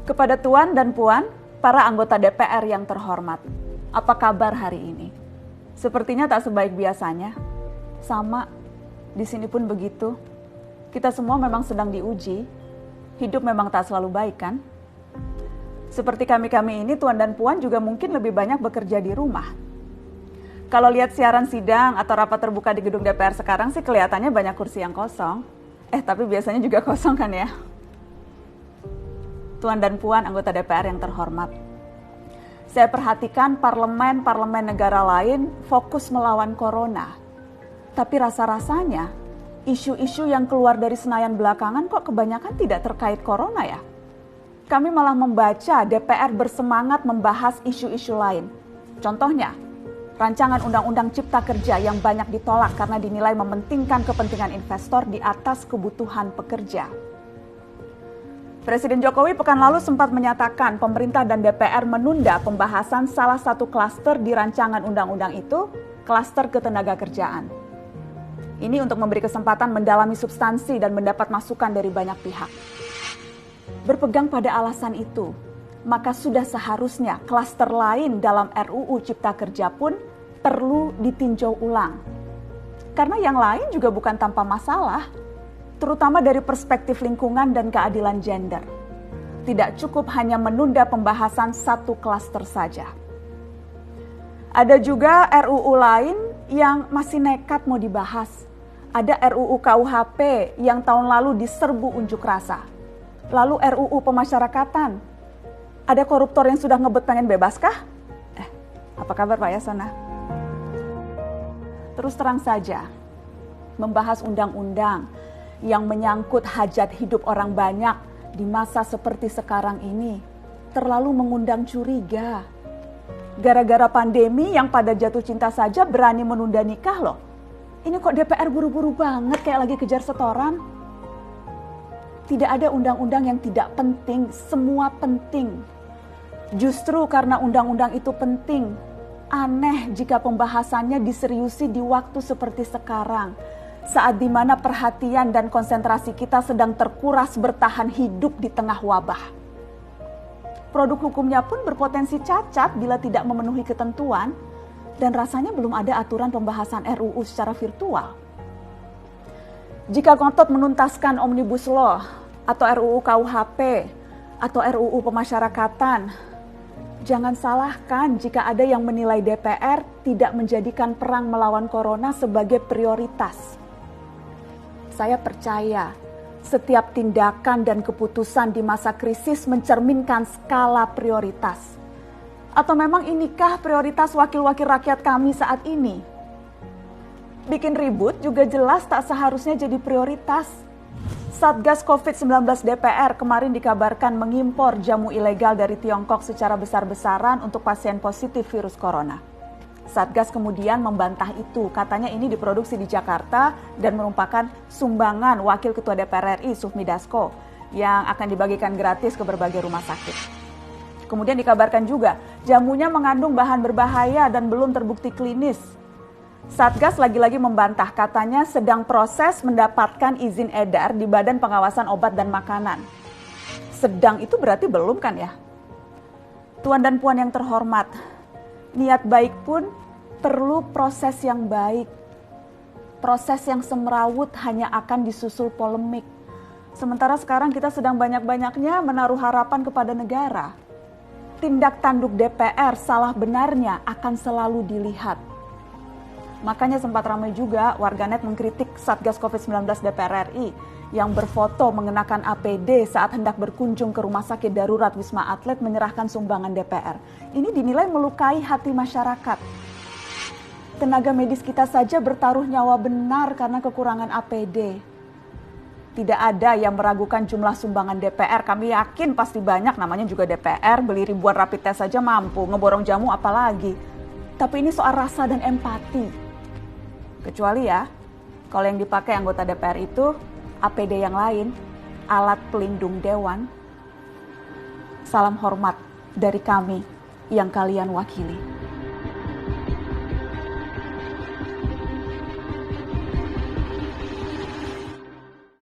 Kepada Tuan dan Puan, para anggota DPR yang terhormat, apa kabar hari ini? Sepertinya tak sebaik biasanya. Sama, di sini pun begitu. Kita semua memang sedang diuji. Hidup memang tak selalu baik, kan? Seperti kami-kami ini, Tuan dan Puan juga mungkin lebih banyak bekerja di rumah. Kalau lihat siaran sidang atau rapat terbuka di gedung DPR sekarang sih kelihatannya banyak kursi yang kosong. Tapi biasanya juga kosong kan ya? Tuan dan Puan anggota DPR yang terhormat. Saya perhatikan parlemen-parlemen negara lain fokus melawan corona. Tapi rasa-rasanya isu-isu yang keluar dari Senayan belakangan kok kebanyakan tidak terkait corona ya? Kami malah membaca DPR bersemangat membahas isu-isu lain. Contohnya, rancangan Undang-Undang Cipta Kerja yang banyak ditolak karena dinilai mementingkan kepentingan investor di atas kebutuhan pekerja. Presiden Jokowi pekan lalu sempat menyatakan pemerintah dan DPR menunda pembahasan salah satu klaster di rancangan undang-undang itu, klaster ketenagakerjaan. Ini untuk memberi kesempatan mendalami substansi dan mendapat masukan dari banyak pihak. Berpegang pada alasan itu, maka sudah seharusnya klaster lain dalam RUU Cipta Kerja pun perlu ditinjau ulang. Karena yang lain juga bukan tanpa masalah, terutama dari perspektif lingkungan dan keadilan gender. Tidak cukup hanya menunda pembahasan satu klaster saja. Ada juga RUU lain yang masih nekat mau dibahas. Ada RUU KUHP yang tahun lalu diserbu unjuk rasa. Lalu RUU pemasyarakatan. Ada koruptor yang sudah ngebet pengen bebas kah? Apa kabar Pak Yasona? Terus terang saja, membahas undang-undang yang menyangkut hajat hidup orang banyak di masa seperti sekarang ini terlalu mengundang curiga. Gara-gara pandemi yang pada jatuh cinta saja berani menunda nikah loh. Ini kok DPR buru-buru banget kayak lagi kejar setoran? Tidak ada undang-undang yang tidak penting, semua penting. Justru karena undang-undang itu penting, aneh jika pembahasannya diseriusi di waktu seperti sekarang. Saat dimana perhatian dan konsentrasi kita sedang terkuras bertahan hidup di tengah wabah. Produk hukumnya pun berpotensi cacat bila tidak memenuhi ketentuan dan rasanya belum ada aturan pembahasan RUU secara virtual. Jika ngotot menuntaskan Omnibus Law atau RUU KUHP atau RUU pemasyarakatan, jangan salahkan jika ada yang menilai DPR tidak menjadikan perang melawan corona sebagai prioritas. Saya percaya setiap tindakan dan keputusan di masa krisis mencerminkan skala prioritas. Atau memang inikah prioritas wakil-wakil rakyat kami saat ini? Bikin ribut juga jelas tak seharusnya jadi prioritas. Satgas COVID-19 DPR kemarin dikabarkan mengimpor jamu ilegal dari Tiongkok secara besar-besaran untuk pasien positif virus corona. Satgas kemudian membantah itu, katanya ini diproduksi di Jakarta dan merupakan sumbangan Wakil Ketua DPR RI Sufmi Dasko yang akan dibagikan gratis ke berbagai rumah sakit. Kemudian dikabarkan juga jamunya mengandung bahan berbahaya dan belum terbukti klinis. Satgas lagi-lagi membantah, katanya sedang proses mendapatkan izin edar di Badan Pengawasan Obat dan Makanan. Sedang itu berarti belum kan ya? Tuan dan Puan yang terhormat, niat baik pun perlu proses yang baik. Proses yang semrawut hanya akan disusul polemik. Sementara sekarang kita sedang banyak-banyaknya menaruh harapan kepada negara. Tindak tanduk DPR salah benarnya akan selalu dilihat. Makanya sempat ramai juga warganet mengkritik Satgas COVID-19 DPR RI yang berfoto mengenakan APD saat hendak berkunjung ke rumah sakit darurat Wisma Atlet menyerahkan sumbangan DPR. Ini dinilai melukai hati masyarakat. Tenaga medis kita saja bertaruh nyawa benar karena kekurangan APD. Tidak ada yang meragukan jumlah sumbangan DPR. Kami yakin pasti banyak, namanya juga DPR, beli ribuan rapid test saja mampu, ngeborong jamu apalagi. Tapi ini soal rasa dan empati. Kecuali ya, kalau yang dipakai anggota DPR itu APD yang lain, alat pelindung dewan. Salam hormat dari kami yang kalian wakili.